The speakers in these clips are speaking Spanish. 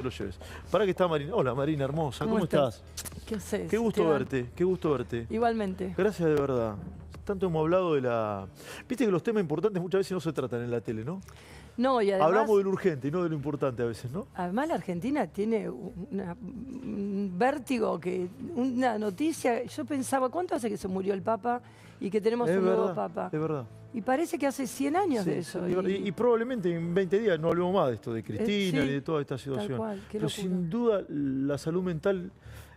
lo lleves. Para que está Marina. Hola Marina, hermosa, ¿cómo estás? ¿Qué haces? Qué gusto verte, qué gusto verte. Igualmente. Gracias de verdad. Tanto hemos hablado de la... Viste que los temas importantes muchas veces no se tratan en la tele, ¿no? No, y además... Hablamos de lo urgente y no de lo importante a veces, ¿no? Además la Argentina tiene un vértigo, una noticia... Yo pensaba, ¿cuánto hace que se murió el Papa y que tenemos un nuevo Papa? Es verdad. Y parece que hace 100 años de eso. Y probablemente en 20 días no hablemos más de esto, de Cristina ni de toda esta situación. Tal cual, pero sin duda la salud mental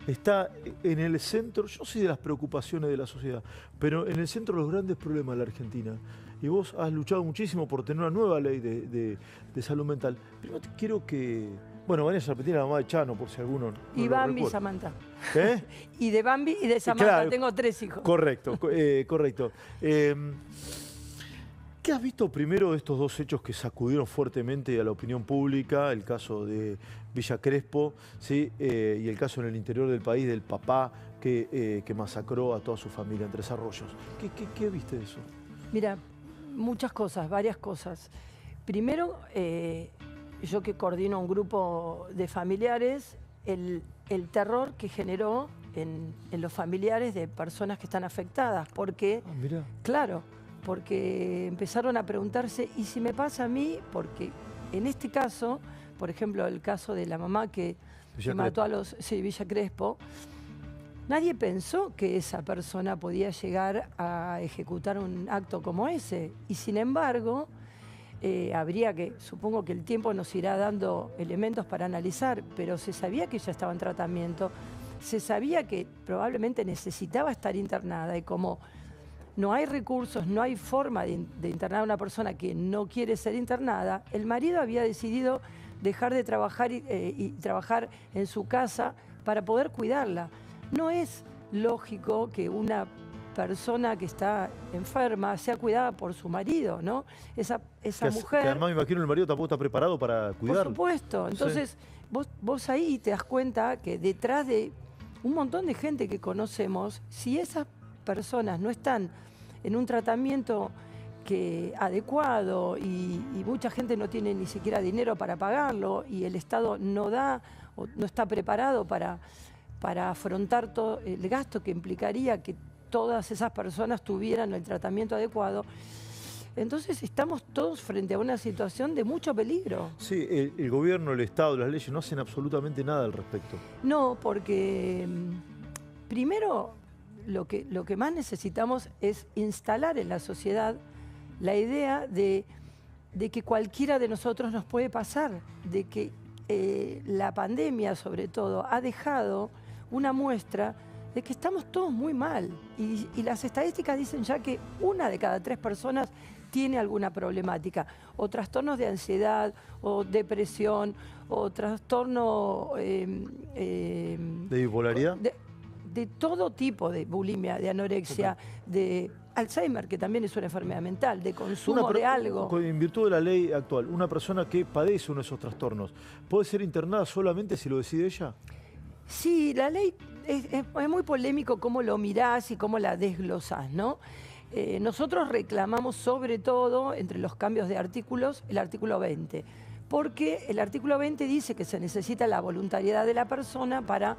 está en el centro, yo soy de las preocupaciones de la sociedad, pero en el centro de los grandes problemas de la Argentina. Y vos has luchado muchísimo por tener una nueva ley de salud mental. Primero te quiero que... Bueno, Vanessa repetir a la mamá de Chano, por si alguno no y lo Bambi y recuerda. Samantha. ¿Eh? Y de Bambi y de Samantha, claro, tengo 3 hijos. Correcto, correcto. ¿Qué has visto primero de estos dos hechos que sacudieron fuertemente a la opinión pública? El caso de Villa Crespo, ¿sí? Y el caso en el interior del país del papá que masacró a toda su familia en Tres Arroyos. ¿Qué viste de eso? Mira, muchas cosas, varias cosas. Primero, yo que coordino un grupo de familiares, el terror que generó en los familiares de personas que están afectadas. Porque, claro, porque empezaron a preguntarse, ¿y si me pasa a mí? Porque en este caso, por ejemplo, el caso de la mamá que mató a los... Sí, Villa Crespo, nadie pensó que esa persona podía llegar a ejecutar un acto como ese. Y sin embargo, habría que, supongo que el tiempo nos irá dando elementos para analizar, pero se sabía que ella estaba en tratamiento, se sabía que probablemente necesitaba estar internada y como no hay recursos, no hay forma de internar a una persona que no quiere ser internada, el marido había decidido dejar de trabajar y trabajar en su casa para poder cuidarla. No es lógico que una persona que está enferma sea cuidada por su marido, ¿no? Esa mujer... Que además me imagino el marido tampoco está preparado para cuidarla. Por supuesto. Entonces, vos ahí te das cuenta que detrás de un montón de gente que conocemos, si esas personas no están en un tratamiento adecuado y mucha gente no tiene ni siquiera dinero para pagarlo y el Estado no da o no está preparado para afrontar todo el gasto que implicaría que todas esas personas tuvieran el tratamiento adecuado, entonces estamos todos frente a una situación de mucho peligro. Sí, el gobierno, el Estado, las leyes no hacen absolutamente nada al respecto. No, porque primero lo que más necesitamos es instalar en la sociedad la idea de que cualquiera de nosotros nos puede pasar, de que la pandemia sobre todo ha dejado una muestra de que estamos todos muy mal y las estadísticas dicen ya que 1 de cada 3 personas tiene alguna problemática, o trastornos de ansiedad, o depresión, o trastorno... ¿De bipolaridad? De todo tipo, de bulimia, de anorexia, de Alzheimer, que también es una enfermedad mental, de consumo de algo. En virtud de la ley actual, una persona que padece uno de esos trastornos, ¿puede ser internada solamente si lo decide ella? Sí, la ley es muy polémico cómo lo mirás y cómo la desglosás, ¿no? Nosotros reclamamos sobre todo, entre los cambios de artículos, el artículo 20, porque el artículo 20 dice que se necesita la voluntariedad de la persona para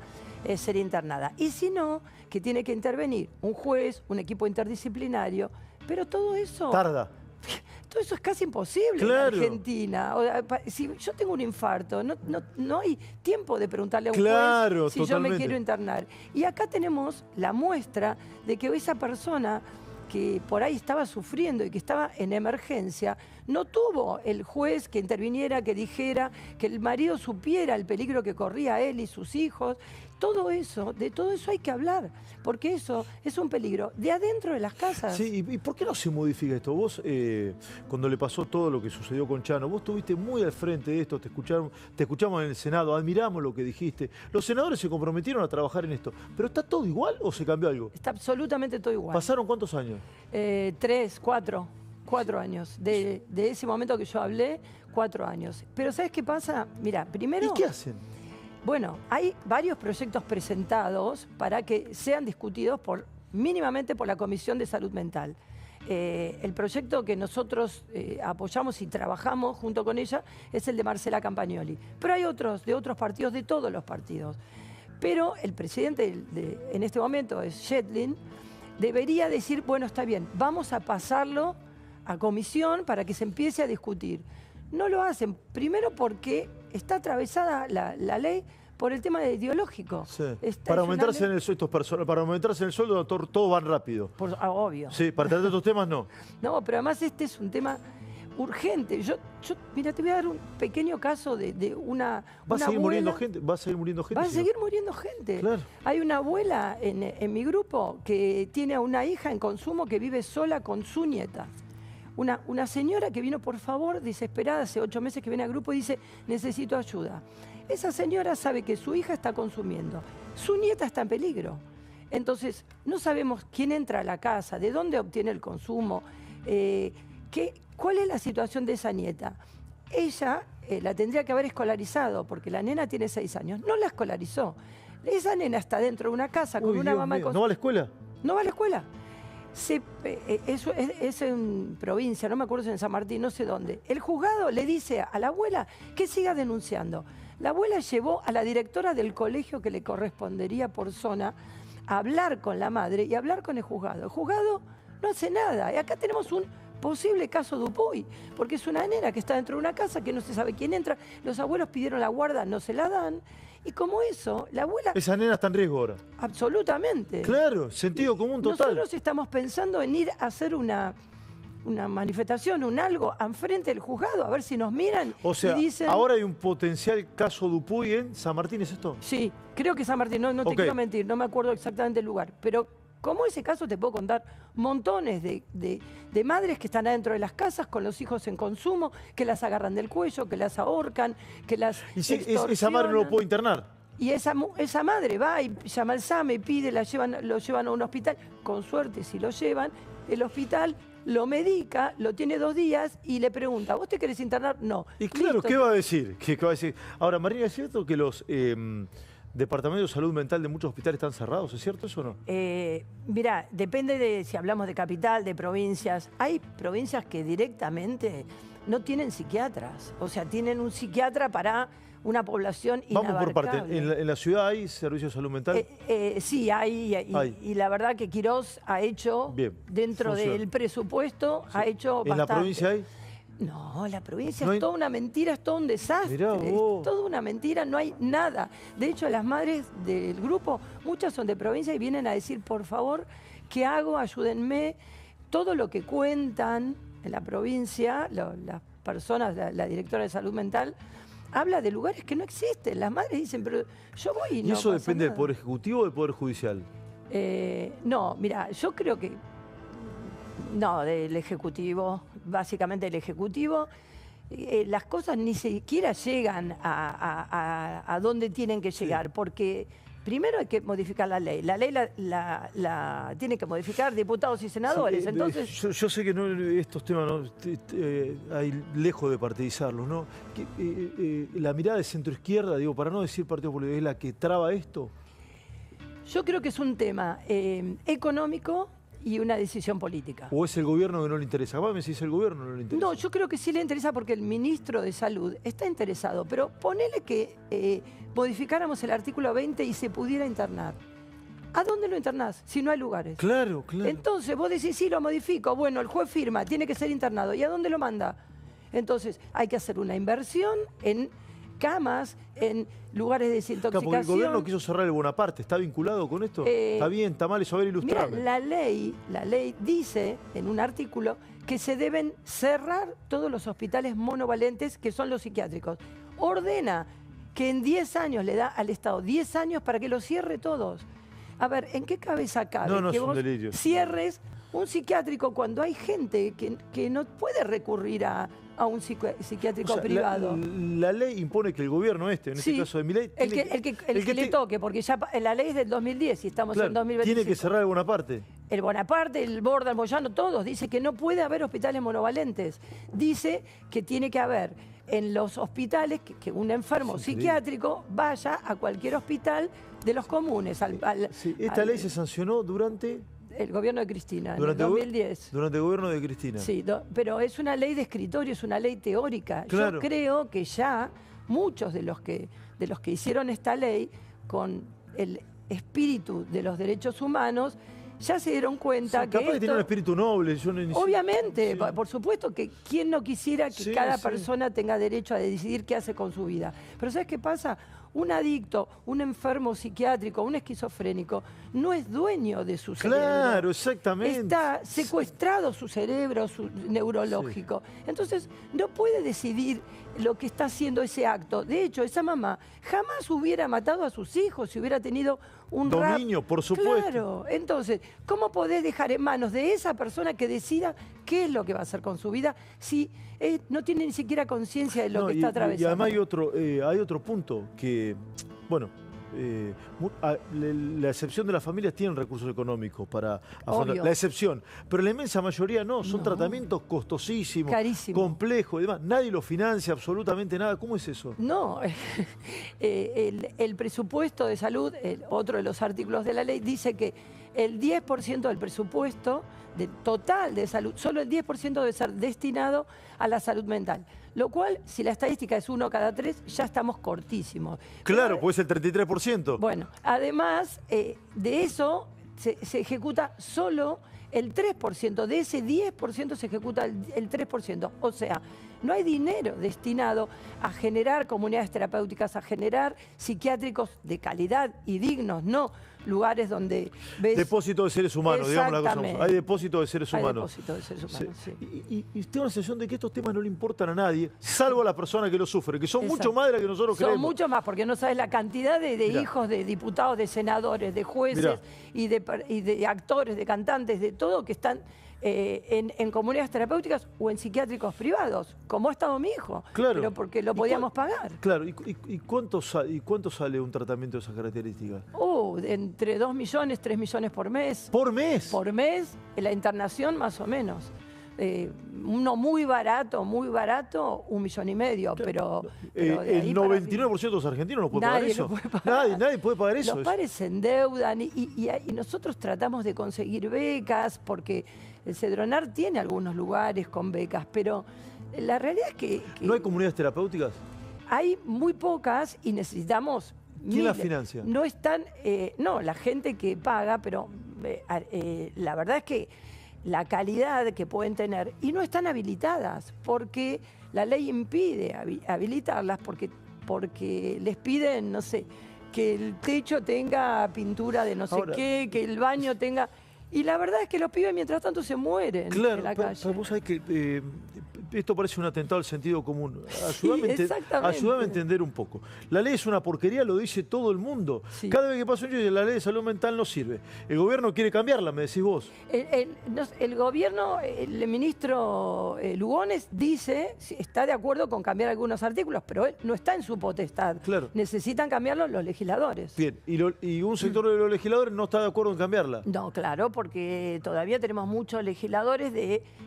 ser internada. Y si no, que tiene que intervenir un juez, un equipo interdisciplinario, pero todo eso... Tarda. Todo eso es casi imposible en Argentina. Si yo tengo un infarto, no hay tiempo de preguntarle a un juez si yo me quiero internar. Y acá tenemos la muestra de que esa persona que por ahí estaba sufriendo y que estaba en emergencia, no tuvo el juez que interviniera, que dijera, que el marido supiera el peligro que corría él y sus hijos. Todo eso, de todo eso hay que hablar, porque eso es un peligro de adentro de las casas. Sí, ¿y por qué no se modifica esto? Vos, cuando le pasó todo lo que sucedió con Chano, vos estuviste muy al frente de esto, te escuchamos en el Senado, admiramos lo que dijiste. Los senadores se comprometieron a trabajar en esto, ¿pero está todo igual o se cambió algo? Está absolutamente todo igual. ¿Pasaron cuántos años? 3, 4 años. De ese momento que yo hablé, 4 años. Pero ¿sabes qué pasa? Mira, primero... ¿Y qué hacen? Bueno, hay varios proyectos presentados para que sean discutidos mínimamente por la Comisión de Salud Mental. el proyecto que nosotros apoyamos y trabajamos junto con ella es el de Marcela Campagnoli. Pero hay otros, de otros partidos, de todos los partidos. Pero el presidente en este momento es Yedlin, debería decir, bueno, está bien, vamos a pasarlo a comisión para que se empiece a discutir. No lo hacen, primero porque está atravesada la ley por el tema ideológico. Sí. Para aumentarse ley... en el sueldo, para aumentarse en el sueldo, todo van rápido. Obvio. Sí, para tratar estos temas no. No, pero además este es un tema urgente. Mira, te voy a dar un pequeño caso de una ¿Va a seguir abuela... muriendo gente? ¿Va a seguir muriendo gente? Va a seguir muriendo gente. Claro. Hay una abuela en mi grupo que tiene a una hija en consumo que vive sola con su nieta. Una señora que vino, por favor, desesperada, hace 8 meses que viene al grupo y dice, necesito ayuda. Esa señora sabe que su hija está consumiendo, su nieta está en peligro. Entonces, no sabemos quién entra a la casa, de dónde obtiene el consumo, cuál es la situación de esa nieta. Ella la tendría que haber escolarizado, porque la nena tiene 6 años, no la escolarizó. Esa nena está dentro de una casa con una mamá... ¿No va a la escuela? No va a la escuela. Es en provincia, no me acuerdo si en San Martín, no sé dónde. El juzgado le dice a la abuela que siga denunciando. La abuela llevó a la directora del colegio que le correspondería por zona a hablar con la madre y a hablar con el juzgado. El juzgado no hace nada. Y acá tenemos un posible caso Dupuy, porque es una nena que está dentro de una casa que no se sabe quién entra. Los abuelos pidieron la guarda, no se la dan. Y como eso, la abuela... Esa nena está en riesgo ahora. Absolutamente. Claro, sentido común total. Nosotros estamos pensando en ir a hacer una manifestación, un algo, enfrente del juzgado, a ver si nos miran y dicen... ahora hay un potencial caso Dupuy en San Martín, ¿es esto? Sí, creo que San Martín, no te quiero mentir, no me acuerdo exactamente el lugar, pero como ese caso te puedo contar montones de madres que están adentro de las casas con los hijos en consumo, que las agarran del cuello, que las ahorcan, que las extorsionan. Esa madre no lo puede internar. Y esa madre va y llama al SAME, pide, lo llevan a un hospital. Con suerte, si lo llevan, el hospital lo medica, lo tiene 2 días y le pregunta, ¿vos te querés internar? No. Y claro, ¿qué va a decir? ¿Qué va a decir? Ahora, Marina, ¿es cierto que los departamentos de salud mental de muchos hospitales están cerrados? ¿Es cierto eso o no? Mirá, depende de si hablamos de capital, de provincias. Hay provincias que directamente no tienen psiquiatras. O sea, tienen un psiquiatra para una población inabarcable. Vamos por parte. ¿En la ciudad hay servicio de salud mental? Sí, hay. Y la verdad que Quirós ha hecho, dentro del presupuesto, ha hecho bastante. ¿En la provincia hay? No, la provincia es toda una mentira, es todo un desastre. Mirá vos. Es toda una mentira, no hay nada. De hecho, las madres del grupo, muchas son de provincia y vienen a decir, por favor, ¿qué hago? Ayúdenme. Todo lo que cuentan en la provincia, las personas, la directora de salud mental, habla de lugares que no existen. Las madres dicen, pero yo voy y no. ¿Y eso depende nada. del Poder Ejecutivo o del Poder Judicial? No, mira, yo creo que no, del Ejecutivo, básicamente del Ejecutivo. Las cosas ni siquiera llegan a donde tienen que llegar, porque primero hay que modificar la ley. La ley la tienen que modificar diputados y senadores. Sí, entonces yo sé que estos temas hay lejos de partidizarlos, ¿no? La mirada de centro-izquierda, digo, para no decir partido político, ¿es la que traba esto? Yo creo que es un tema económico y una decisión política. ¿O es el gobierno que no le interesa? Capaz me decís el gobierno no le interesa. No, yo creo que sí le interesa porque el ministro de Salud está interesado, pero ponele que modificáramos el artículo 20 y se pudiera internar. ¿A dónde lo internás si no hay lugares? Claro, claro. Entonces vos decís, sí, lo modifico. Bueno, el juez firma, tiene que ser internado. ¿Y a dónde lo manda? Entonces hay que hacer una inversión en camas, en lugares de desintoxicación. Claro, porque el gobierno quiso cerrar el Bonaparte. ¿Está vinculado con esto? ¿Está bien, está mal? Eso, a ver, ilustrarme. Mira, la ley dice en un artículo que se deben cerrar todos los hospitales monovalentes, que son los psiquiátricos. Ordena que en 10 años le da al Estado 10 años para que los cierre todos. A ver, ¿en qué cabeza cabe que vos cierres un psiquiátrico cuando hay gente que no puede recurrir a un psiquiátrico privado? La ley impone que el gobierno en este caso de Milei... El que le toque, porque ya la ley es del 2010 y estamos en 2025. Tiene que cerrar el Bonaparte. El Bonaparte, el Borda, el Moyano, todos. Dice que no puede haber hospitales monovalentes. Dice que tiene que haber en los hospitales que un enfermo psiquiátrico vaya a cualquier hospital de los comunes. Esta ley se sancionó durante... el gobierno de Cristina, Durante en el 2010. Durante el gobierno de Cristina. Sí, pero es una ley de escritorio, es una ley teórica. Claro. Yo creo que ya muchos de los que hicieron esta ley con el espíritu de los derechos humanos ya se dieron cuenta Sí, que capaz que tiene un espíritu noble. obviamente, Sí. por supuesto que quién no quisiera que Sí, cada sí. persona tenga derecho a decidir qué hace con su vida. Pero ¿sabes qué pasa? Un adicto, un enfermo psiquiátrico, un esquizofrénico, no es dueño de su cerebro. Claro, exactamente. Está secuestrado su cerebro su neurológico. Entonces, no puede decidir lo que está haciendo ese acto. De hecho, esa mamá jamás hubiera matado a sus hijos si hubiera tenido un dominio, por supuesto. Claro. Entonces, ¿cómo podés dejar en manos de esa persona que decida qué es lo que va a hacer con su vida si no tiene ni siquiera conciencia de lo No, que está atravesando? Y además hay otro punto que, bueno, la excepción de las familias tienen recursos económicos para afrontar. Obvio. La excepción. Pero la inmensa mayoría no. Son No. tratamientos costosísimos, Carísimo. complejos y demás. Nadie lo financia absolutamente nada. ¿Cómo es eso? No, el presupuesto de salud, otro de los artículos de la ley, dice que el 10% del presupuesto total de salud, solo el 10% debe ser destinado a la salud mental. Lo cual, si la estadística es 1 cada 3, ya estamos cortísimos. Claro, Pero, puede ser el 33%. bueno, además de eso, se ejecuta solo el 3%. De ese 10% se ejecuta el 3%. O sea, no hay dinero destinado a generar comunidades terapéuticas, a generar psiquiátricos de calidad y dignos, no lugares donde ves... Depósito de seres humanos, digamos la cosa. Exactamente. Hay depósito de seres Hay humanos. depósito de seres humanos, sí. Y tengo la sensación de que estos temas no le importan a nadie, salvo a las personas que lo sufren, que son Exacto. mucho más de las que nosotros Son creemos. mucho más, porque no sabes la cantidad de Mirá. hijos de diputados, de senadores, de jueces y de actores, de cantantes, de todo, que están en comunidades terapéuticas o en psiquiátricos privados, como ha estado mi hijo, Claro. pero porque lo podíamos pagar. Claro, ¿y cuánto sale un tratamiento de esas características? Entre 2 millones, 3 millones por mes. ¿Por mes? Por mes, la internación más o menos. Uno muy barato, 1,5 millones, pero de ahí el para 99% de los argentinos no puede pagar Nadie eso. lo puede pagar. Nadie puede pagar eso. Los padres se endeudan y nosotros tratamos de conseguir becas porque el Cedronar tiene algunos lugares con becas, pero la realidad es que ¿No hay comunidades terapéuticas? hay muy pocas y necesitamos... ¿Quién las miles. financia? No están, no, la gente que paga, pero la verdad es que la calidad que pueden tener, y no están habilitadas, porque la ley impide habilitarlas, porque les piden, no sé, que el techo tenga pintura de no sé Ahora, qué, que el baño tenga... Y la verdad es que los pibes mientras tanto se mueren Claro, en la pero calle. vos sabés que esto parece un atentado al sentido común. Ayúdame exactamente. a entender un poco. La ley es una porquería, lo dice todo el mundo. Sí. Cada vez que pasa un día, la ley de salud mental no sirve. El gobierno quiere cambiarla, me decís vos. El gobierno, el ministro Lugones dice, está de acuerdo con cambiar algunos artículos, pero él no está en su potestad. Claro. Necesitan cambiarlo los legisladores. Bien, y un sector de los legisladores no está de acuerdo en cambiarla. No, claro, porque todavía tenemos muchos legisladores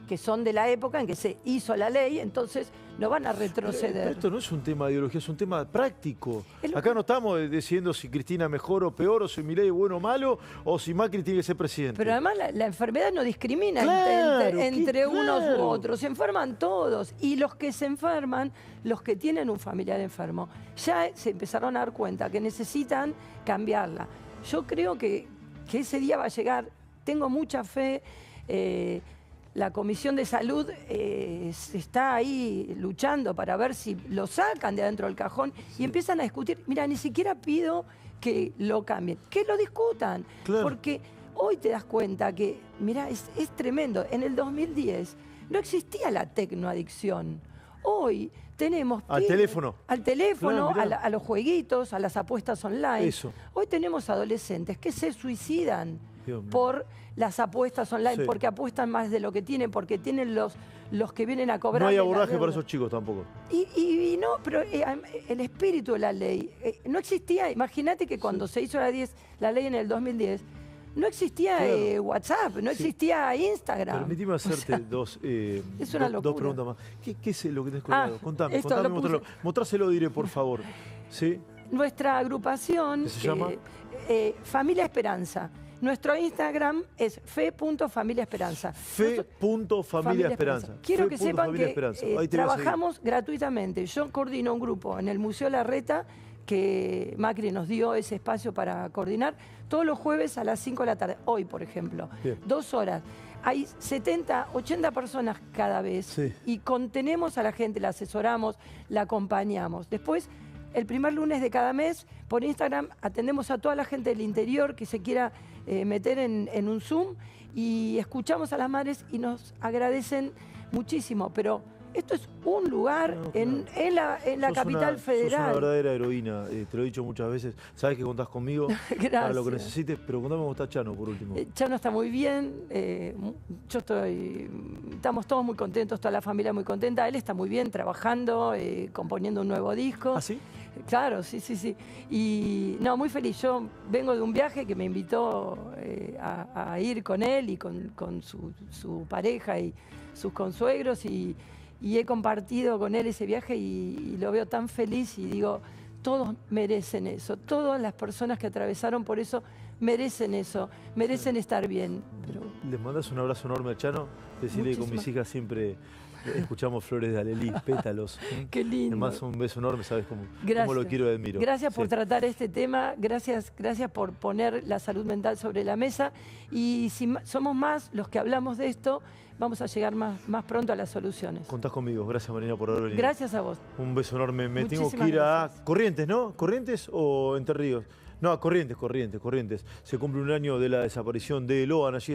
que son de la época en que se hizo la ley, entonces no van a Pero retroceder. esto no es un tema de ideología, es un tema práctico. Es lo Acá que- no estamos decidiendo si Cristina es mejor o peor, o si Milei es bueno o malo, o si Macri tiene que ser presidente. Pero además la enfermedad no discrimina Claro, entre unos u claro. otros, se enferman todos. Y los que se enferman, los que tienen un familiar enfermo, ya se empezaron a dar cuenta que necesitan cambiarla. Yo creo que ese día va a llegar, tengo mucha fe. La Comisión de Salud está ahí luchando para ver si lo sacan de adentro del cajón y empiezan a discutir. Mira, ni siquiera pido que lo cambien, que lo discutan. Claro. Porque hoy te das cuenta que, mira, es tremendo. En el 2010 no existía la tecnoadicción. Hoy tenemos... Al pibes- teléfono. Al teléfono, Claro, mirá. a los jueguitos, a las apuestas online. Eso. Hoy tenemos adolescentes que se suicidan Dios mío. por las apuestas online, Sí. porque apuestan más de lo que tienen, porque tienen los que vienen a cobrar. No hay abordaje para esos chicos tampoco. Y no, pero el espíritu de la ley no existía. Imagínate que cuando se hizo la ley en el 2010, no existía Claro. WhatsApp, no Sí. existía Instagram. Permitime hacerte O sea, es una dos locura. preguntas más. ¿Qué es lo que tenés colgado? Contame, esto contame, lo mostralo. puse. Mostráselo, diré, por favor. ¿Sí? Nuestra agrupación ¿Qué se llama? Familia Esperanza Nuestro Instagram es fe.familiaesperanza. Fe.familiaesperanza. Quiero que sepan que Ahí te voy a trabajamos gratuitamente. Yo coordino un grupo en el Museo Larreta, que Macri nos dio ese espacio para coordinar, todos los jueves a las 5 de la tarde. Hoy, por ejemplo, Bien. 2 horas. Hay 70, 80 personas cada vez Sí. y contenemos a la gente, la asesoramos, la acompañamos. Después, el primer lunes de cada mes, por Instagram, atendemos a toda la gente del interior que se quiera meter en un Zoom y escuchamos a las madres y nos agradecen muchísimo. Pero esto es un lugar en la capital federal. Sos una verdadera heroína, te lo he dicho muchas veces. Sabes que contás conmigo para lo que Gracias. necesites, pero contame cómo está Chano, por último. Chano está muy bien, estamos todos muy contentos, toda la familia muy contenta. Él está muy bien trabajando, componiendo un nuevo disco. ¿Ah, sí? Claro, sí. Y no, muy feliz. Yo vengo de un viaje que me invitó a ir con él y con su pareja y sus consuegros y he compartido con él ese viaje y lo veo tan feliz y digo, todos merecen eso, todas las personas que atravesaron por eso merecen eso, merecen estar bien. Pero Les mandas un abrazo enorme a Chano. Decirle que con mis hijas siempre escuchamos flores de alelí, pétalos. qué lindo. Les mando un beso enorme, sabes cómo lo quiero y admiro. Gracias por Sí. tratar este tema, gracias por poner la salud mental sobre la mesa y si somos más los que hablamos de esto, vamos a llegar más pronto a las soluciones. Contás conmigo. Gracias, Marina, por haber venido. Gracias a vos. Un beso enorme. Me tengo que Muchísimas ir a gracias. Corrientes, ¿no? ¿Corrientes o Entre Ríos? No, a Corrientes. Se cumple un año de la desaparición de Loan. Allí